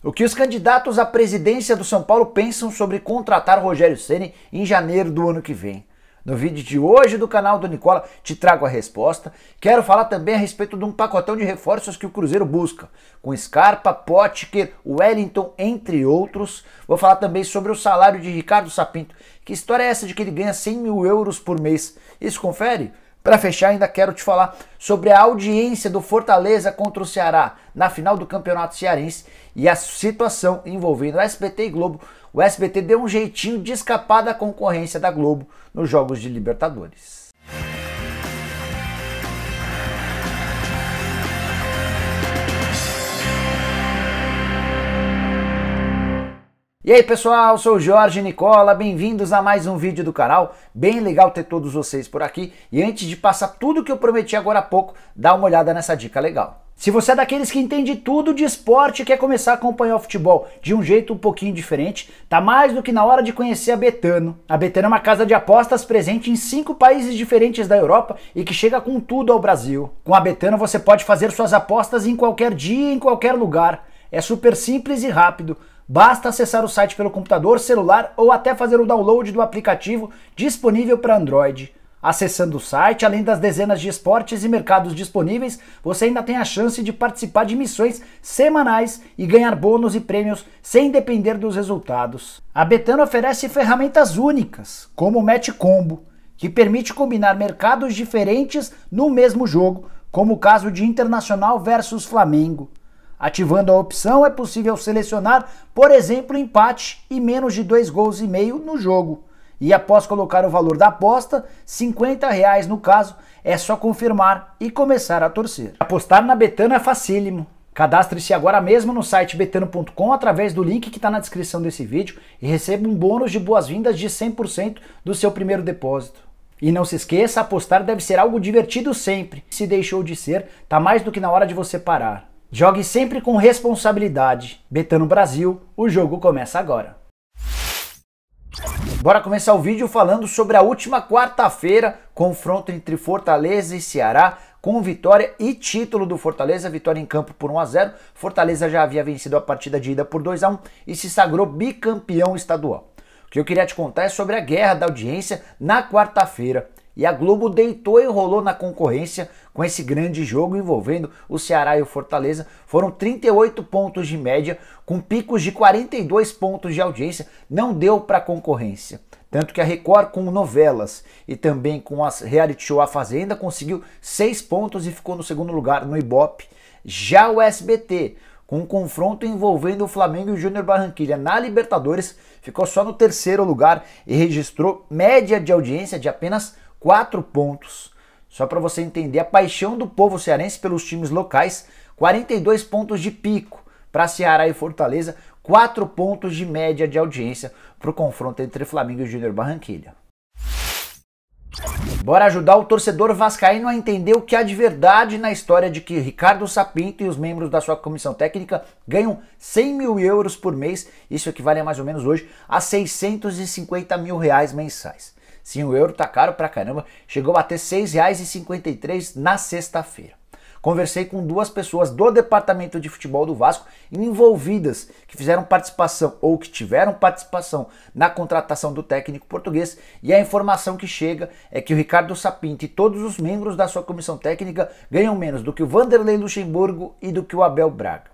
O que os candidatos à presidência do São Paulo pensam sobre contratar Rogério Ceni em janeiro do ano que vem? No vídeo de hoje do canal do Nicola te trago a resposta. Quero falar também a respeito de um pacotão de reforços que o Cruzeiro busca, com Scarpa, Potker, Wellington, entre outros. Vou falar também sobre o salário de Ricardo Sapinto. Que história é essa de que ele ganha 100 mil euros por mês? Isso confere? Para fechar, ainda quero te falar sobre a audiência do Fortaleza contra o Ceará na final do Campeonato Cearense e a situação envolvendo SBT e Globo. O SBT deu um jeitinho de escapar da concorrência da Globo nos Jogos de Libertadores. E aí pessoal, sou o Jorge Nicola, bem-vindos a mais um vídeo do canal, bem legal ter todos vocês por aqui. E antes de passar tudo que eu prometi agora há pouco, dá uma olhada nessa dica legal. Se você é daqueles que entende tudo de esporte e quer começar a acompanhar o futebol de um jeito um pouquinho diferente, tá mais do que na hora de conhecer a Betano. A Betano é uma casa de apostas presente em 5 países diferentes da Europa e que chega com tudo ao Brasil. Com a Betano você pode fazer suas apostas em qualquer dia, em qualquer lugar. É super simples e rápido. Basta acessar o site pelo computador, celular ou até fazer o download do aplicativo disponível para Android. Acessando o site, além das dezenas de esportes e mercados disponíveis, você ainda tem a chance de participar de missões semanais e ganhar bônus e prêmios sem depender dos resultados. A Betano oferece ferramentas únicas, como o Match Combo, que permite combinar mercados diferentes no mesmo jogo, como o caso de Internacional versus Flamengo. Ativando a opção é possível selecionar, por exemplo, empate e menos de 2,5 gols no jogo. E após colocar o valor da aposta, R$ 50 no caso, é só confirmar e começar a torcer. Apostar na Betano é facílimo. Cadastre-se agora mesmo no site betano.com através do link que está na descrição desse vídeo e receba um bônus de boas-vindas de 100% do seu primeiro depósito. E não se esqueça, apostar deve ser algo divertido sempre. Se deixou de ser, tá mais do que na hora de você parar. Jogue sempre com responsabilidade. Betano Brasil, o jogo começa agora. Bora começar o vídeo falando sobre a última quarta-feira, confronto entre Fortaleza e Ceará, com vitória e título do Fortaleza, vitória em campo por 1-0. Fortaleza já havia vencido a partida de ida por 2-1 e se sagrou bicampeão estadual. O que eu queria te contar é sobre a guerra da audiência na quarta-feira. E a Globo deitou e rolou na concorrência com esse grande jogo envolvendo o Ceará e o Fortaleza. Foram 38 pontos de média, com picos de 42 pontos de audiência. Não deu para concorrência. Tanto que a Record, com novelas e também com a reality show A Fazenda, conseguiu 6 pontos e ficou no segundo lugar no Ibope. Já o SBT, com um confronto envolvendo o Flamengo e o Júnior Barranquilla na Libertadores, ficou só no terceiro lugar e registrou média de audiência de apenas 4 pontos. Só para você entender a paixão do povo cearense pelos times locais, 42 pontos de pico para Ceará e Fortaleza, 4 pontos de média de audiência para o confronto entre Flamengo e Júnior Barranquilla. Bora ajudar o torcedor vascaíno a entender o que há de verdade na história de que Ricardo Sapinto e os membros da sua comissão técnica ganham 100 mil euros por mês. Isso equivale a mais ou menos hoje a 650 mil reais mensais. Sim, o euro tá caro pra caramba, chegou a ter R$ 6,53 na sexta-feira. Conversei com 2 pessoas do departamento de futebol do Vasco envolvidas, que fizeram participação ou que tiveram participação na contratação do técnico português, e a informação que chega é que o Ricardo Sapinto e todos os membros da sua comissão técnica ganham menos do que o Vanderlei Luxemburgo e do que o Abel Braga.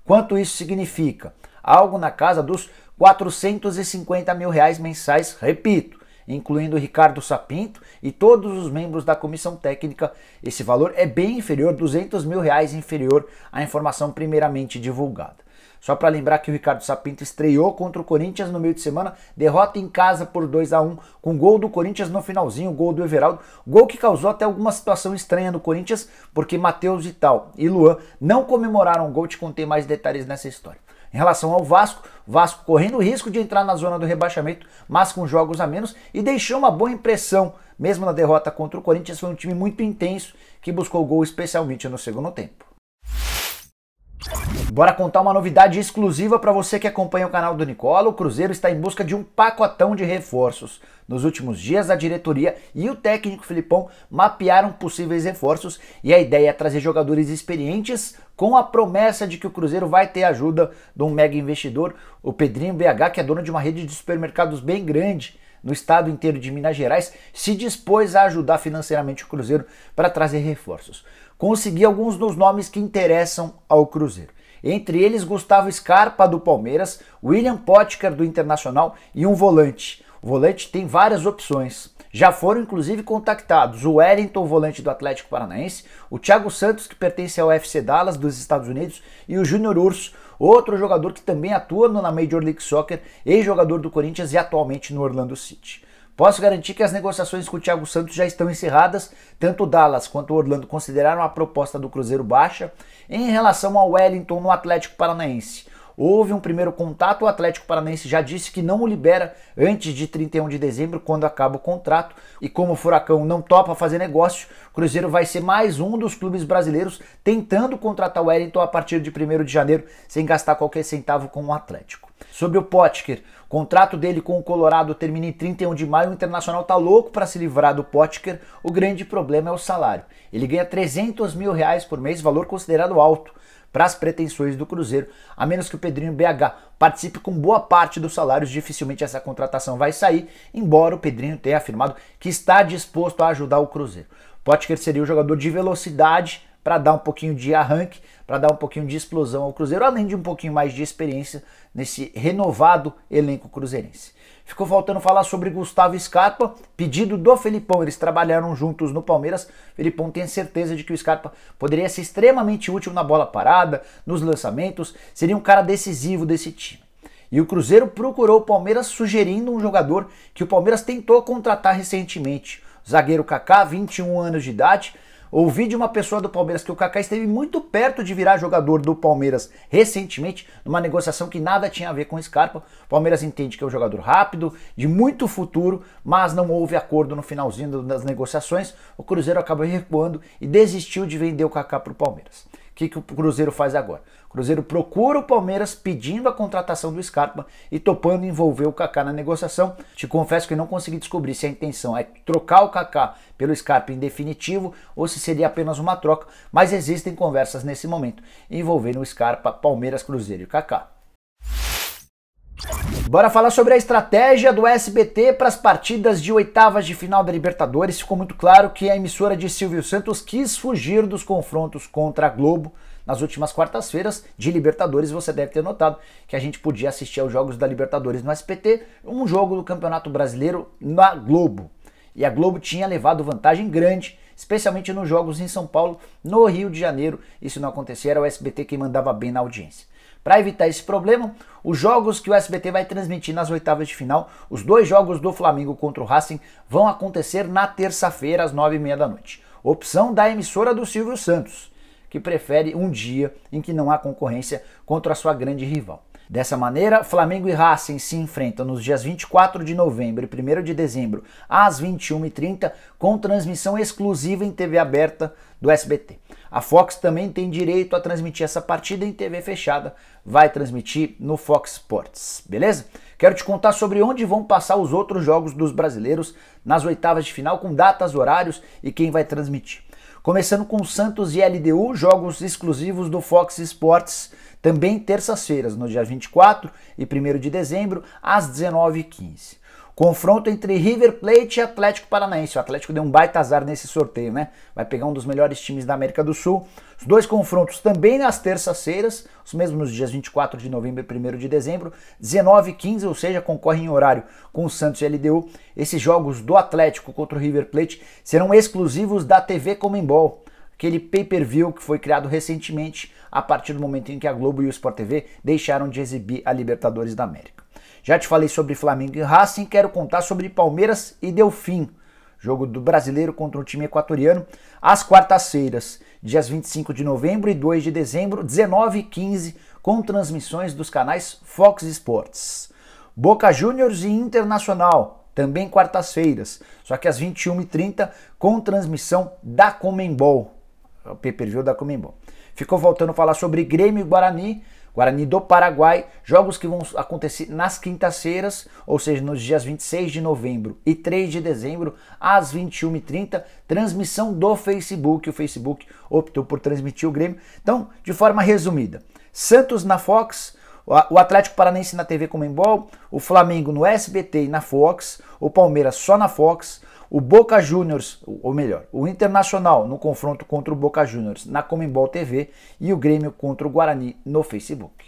Quanto isso significa? Algo na casa dos R$ 450 mil reais mensais, repito, incluindo o Ricardo Sapinto e todos os membros da comissão técnica. Esse valor é bem inferior, R$ 200 mil reais inferior à informação primeiramente divulgada. Só para lembrar que o Ricardo Sapinto estreou contra o Corinthians no meio de semana, derrota em casa por 2-1, com gol do Corinthians no finalzinho, gol do Everaldo, gol que causou até alguma situação estranha no Corinthians, porque Matheus Vital e Luan não comemoraram o gol. Te contei mais detalhes nessa história. Em relação ao Vasco, Vasco correndo o risco de entrar na zona do rebaixamento, mas com jogos a menos, e deixou uma boa impressão. Mesmo na derrota contra o Corinthians, foi um time muito intenso que buscou gol especialmente no segundo tempo. Bora contar uma novidade exclusiva para você que acompanha o canal do Nicola. O Cruzeiro está em busca de um pacotão de reforços. Nos últimos dias, a diretoria e o técnico Filipão mapearam possíveis reforços e a ideia é trazer jogadores experientes com a promessa de que o Cruzeiro vai ter ajuda de um mega investidor, o Pedrinho BH, que é dono de uma rede de supermercados bem grande no estado inteiro de Minas Gerais, se dispôs a ajudar financeiramente o Cruzeiro para trazer reforços. Consegui alguns dos nomes que interessam ao Cruzeiro. Entre eles, Gustavo Scarpa, do Palmeiras, William Potker, do Internacional e um volante. O volante tem várias opções. Já foram inclusive contactados o Wellington, volante do Atlético Paranaense, o Thiago Santos, que pertence ao FC Dallas dos Estados Unidos, e o Júnior Urso, outro jogador que também atua na Major League Soccer, ex-jogador do Corinthians e atualmente no Orlando City. Posso garantir que as negociações com o Thiago Santos já estão encerradas, tanto o Dallas quanto o Orlando consideraram a proposta do Cruzeiro baixa. Em relação ao Wellington no Atlético Paranaense, houve um primeiro contato, o Atlético Paranaense já disse que não o libera antes de 31 de dezembro, quando acaba o contrato, e como o Furacão não topa fazer negócio, o Cruzeiro vai ser mais um dos clubes brasileiros tentando contratar o Wellington a partir de 1º de janeiro, sem gastar qualquer centavo com o Atlético. Sobre o Potker, o contrato dele com o Colorado termina em 31 de maio, o Internacional tá louco para se livrar do Potker, o grande problema é o salário. Ele ganha R$300 mil por mês, valor considerado alto para as pretensões do Cruzeiro, a menos que o Pedrinho BH participe com boa parte dos salários, dificilmente essa contratação vai sair, embora o Pedrinho tenha afirmado que está disposto a ajudar o Cruzeiro. Potker seria o jogador de velocidade para dar um pouquinho de arranque, para dar um pouquinho de explosão ao Cruzeiro, além de um pouquinho mais de experiência nesse renovado elenco cruzeirense. Ficou faltando falar sobre Gustavo Scarpa, pedido do Felipão, eles trabalharam juntos no Palmeiras. O Felipão tem certeza de que o Scarpa poderia ser extremamente útil na bola parada, nos lançamentos, seria um cara decisivo desse time. E o Cruzeiro procurou o Palmeiras sugerindo um jogador que o Palmeiras tentou contratar recentemente, o zagueiro Kaká, 21 anos de idade. Ouvi de uma pessoa do Palmeiras que o Kaká esteve muito perto de virar jogador do Palmeiras recentemente, numa negociação que nada tinha a ver com o Scarpa. O Palmeiras entende que é um jogador rápido, de muito futuro, mas não houve acordo no finalzinho das negociações. O Cruzeiro acabou recuando e desistiu de vender o Kaká para o Palmeiras. O que o Cruzeiro faz agora? O Cruzeiro procura o Palmeiras pedindo a contratação do Scarpa e topando envolver o Kaká na negociação. Te confesso que eu não consegui descobrir se a intenção é trocar o Kaká pelo Scarpa em definitivo ou se seria apenas uma troca, mas existem conversas nesse momento envolvendo o Scarpa, Palmeiras, Cruzeiro e Kaká. Bora falar sobre a estratégia do SBT para as partidas de oitavas de final da Libertadores. Ficou muito claro que a emissora de Silvio Santos quis fugir dos confrontos contra a Globo. Nas últimas quartas-feiras de Libertadores, você deve ter notado que a gente podia assistir aos jogos da Libertadores no SBT, um jogo do Campeonato Brasileiro na Globo. E a Globo tinha levado vantagem grande, especialmente nos jogos em São Paulo, no Rio de Janeiro. Isso não acontecia, era o SBT quem mandava bem na audiência. Para evitar esse problema, os jogos que o SBT vai transmitir nas oitavas de final, os 2 jogos do Flamengo contra o Racing, vão acontecer na terça-feira às 9h30 da noite. Opção da emissora do Silvio Santos, que prefere um dia em que não há concorrência contra a sua grande rival. Dessa maneira, Flamengo e Racing se enfrentam nos dias 24 de novembro e 1º de dezembro às 21h30 com transmissão exclusiva em TV aberta do SBT. A Fox também tem direito a transmitir essa partida em TV fechada, vai transmitir no Fox Sports, beleza? Quero te contar sobre onde vão passar os outros jogos dos brasileiros nas oitavas de final, com datas, horários e quem vai transmitir. Começando com Santos e LDU, jogos exclusivos do Fox Sports, também terças-feiras, no dia 24 e 1º de dezembro, às 19h15. Confronto entre River Plate e Atlético Paranaense. O Atlético deu um baita azar nesse sorteio, né? Vai pegar um dos melhores times da América do Sul. Os 2 confrontos também nas terças-feiras, os mesmos nos dias 24 de novembro e 1º de dezembro, 19h15, ou seja, concorrem em horário com o Santos e LDU. Esses jogos do Atlético contra o River Plate serão exclusivos da TV Comembol, aquele pay-per-view que foi criado recentemente a partir do momento em que a Globo e o Sport TV deixaram de exibir a Libertadores da América. Já te falei sobre Flamengo e Racing, quero contar sobre Palmeiras e Delfim, jogo do brasileiro contra um time equatoriano, às quartas-feiras, dias 25 de novembro e 2 de dezembro, 19h15, com transmissões dos canais Fox Sports. Boca Juniors e Internacional, também quartas-feiras, só que às 21h30, com transmissão da Comembol, o pay-per-view da Comembol. ficou faltando falar sobre Grêmio e Guarani, Guarani do Paraguai, jogos que vão acontecer nas quintas-feiras, ou seja, nos dias 26 de novembro e 3 de dezembro, às 21h30, transmissão do Facebook. O Facebook optou por transmitir o Grêmio. Então, de forma resumida, Santos na Fox, o Atlético Paranaense na TV Comembol, o Flamengo no SBT e na Fox, o Palmeiras só na Fox, o Boca Juniors, ou melhor, o Internacional no confronto contra o Boca Juniors na Comembol TV e o Grêmio contra o Guarani no Facebook.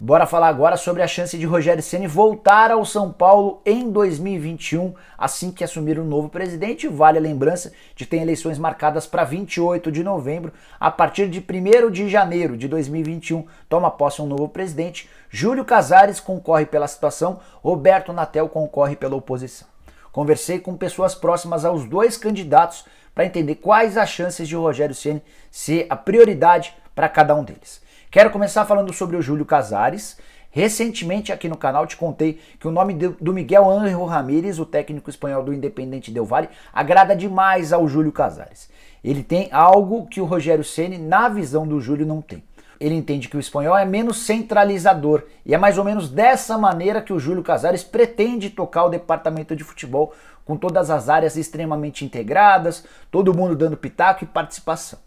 Bora falar agora sobre a chance de Rogério Ceni voltar ao São Paulo em 2021, assim que assumir um novo presidente. Vale a lembrança de que tem eleições marcadas para 28 de novembro. A partir de 1º de janeiro de 2021, toma posse um novo presidente. Júlio Casares concorre pela situação, Roberto Natel concorre pela oposição. Conversei com pessoas próximas aos dois candidatos para entender quais as chances de Rogério Ceni ser a prioridade para cada um deles. Quero começar falando sobre o Júlio Casares. Recentemente aqui no canal te contei que o nome do Miguel Ángel Ramírez, o técnico espanhol do Independiente Del Valle, agrada demais ao Júlio Casares. Ele tem algo que o Rogério Ceni, na visão do Júlio, não tem. Ele entende que o espanhol é menos centralizador e é mais ou menos dessa maneira que o Júlio Casares pretende tocar o departamento de futebol, com todas as áreas extremamente integradas, todo mundo dando pitaco e participação.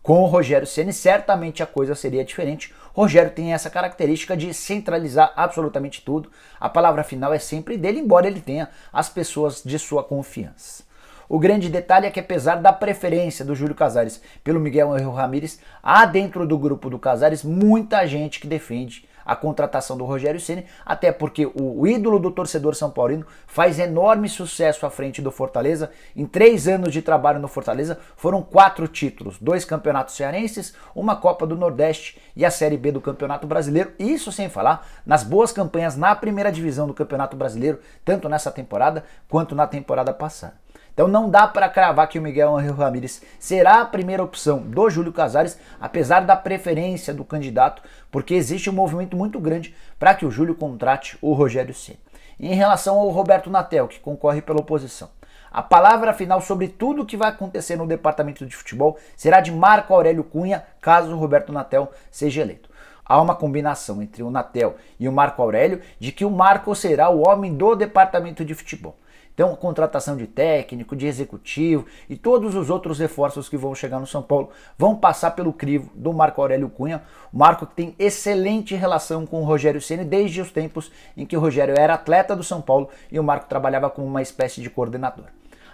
Com o Rogério Ceni, certamente a coisa seria diferente. Rogério tem essa característica de centralizar absolutamente tudo. A palavra final é sempre dele, embora ele tenha as pessoas de sua confiança. O grande detalhe é que, apesar da preferência do Júlio Casares pelo Miguel Ángel Ramírez, há dentro do grupo do Casares muita gente que defende a contratação do Rogério Ceni, até porque o ídolo do torcedor são paulino faz enorme sucesso à frente do Fortaleza. Em 3 anos de trabalho no Fortaleza foram 4 títulos, 2 campeonatos cearenses, uma Copa do Nordeste e a Série B do Campeonato Brasileiro. Isso sem falar nas boas campanhas na primeira divisão do Campeonato Brasileiro, tanto nessa temporada quanto na temporada passada. Então não dá para cravar que o Miguel Ángel Ramírez será a primeira opção do Júlio Casares, apesar da preferência do candidato, porque existe um movimento muito grande para que o Júlio contrate o Rogério Ceni. Em relação ao Roberto Natel, que concorre pela oposição, a palavra final sobre tudo o que vai acontecer no departamento de futebol será de Marco Aurélio Cunha, caso o Roberto Natel seja eleito. Há uma combinação entre o Natel e o Marco Aurélio de que o Marco será o homem do departamento de futebol. Então, contratação de técnico, de executivo e todos os outros reforços que vão chegar no São Paulo vão passar pelo crivo do Marco Aurélio Cunha. O Marco que tem excelente relação com o Rogério Ceni desde os tempos em que o Rogério era atleta do São Paulo e o Marco trabalhava como uma espécie de coordenador.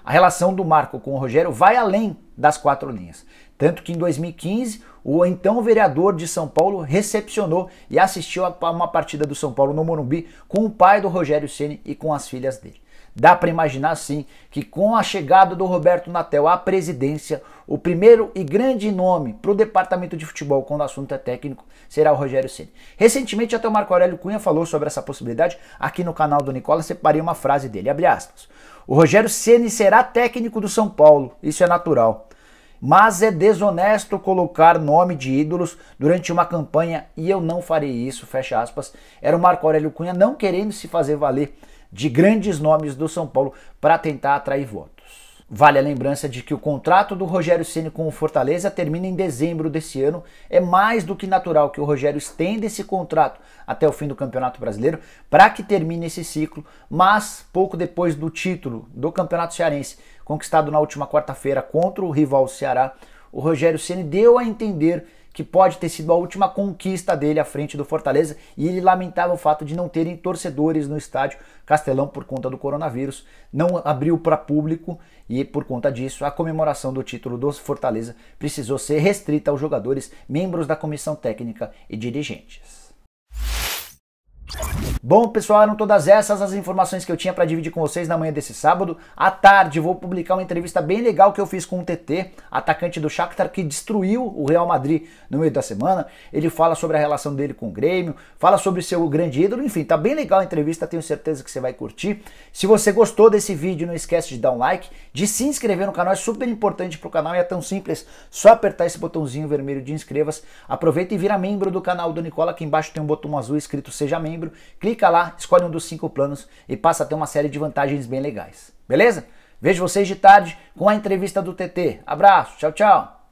A relação do Marco com o Rogério vai além das 4 linhas. Tanto que em 2015, o então vereador de São Paulo recepcionou e assistiu a uma partida do São Paulo no Morumbi com o pai do Rogério Ceni e com as filhas dele. Dá para imaginar sim que com a chegada do Roberto Natel à presidência, o primeiro e grande nome para o departamento de futebol quando o assunto é técnico será o Rogério Ceni. Recentemente até o Marco Aurélio Cunha falou sobre essa possibilidade. Aqui no canal do Nicola separei uma frase dele, abre aspas: o Rogério Ceni será técnico do São Paulo, isso é natural. Mas é desonesto colocar nome de ídolos durante uma campanha e eu não farei isso, fecha aspas. Era o Marco Aurélio Cunha não querendo se fazer valer de grandes nomes do São Paulo para tentar atrair votos. Vale a lembrança de que o contrato do Rogério Ceni com o Fortaleza termina em dezembro desse ano. É mais do que natural que o Rogério estenda esse contrato até o fim do Campeonato Brasileiro para que termine esse ciclo, mas pouco depois do título do Campeonato Cearense, conquistado na última quarta-feira contra o rival Ceará, o Rogério Ceni deu a entender que pode ter sido a última conquista dele à frente do Fortaleza e ele lamentava o fato de não terem torcedores no estádio Castelão por conta do coronavírus, não abriu para público e por conta disso a comemoração do título do Fortaleza precisou ser restrita aos jogadores, membros da comissão técnica e dirigentes. Bom, pessoal, eram todas essas as informações que eu tinha para dividir com vocês na manhã desse sábado. À tarde vou publicar uma entrevista bem legal que eu fiz com o TT, atacante do Shakhtar, que destruiu o Real Madrid no meio da semana. Ele fala sobre a relação dele com o Grêmio, fala sobre seu grande ídolo, enfim, tá bem legal a entrevista, tenho certeza que você vai curtir. Se você gostou desse vídeo, não esquece de dar um like, de se inscrever no canal, é super importante pro canal e é tão simples, só apertar esse botãozinho vermelho de inscreva-se. Aproveita e vira membro do canal do Nicola, aqui embaixo tem um botão azul escrito Seja Membro. Clica lá, escolhe um dos 5 planos e passa a ter uma série de vantagens bem legais. Beleza? Vejo vocês de tarde com a entrevista do TT. Abraço, tchau, tchau.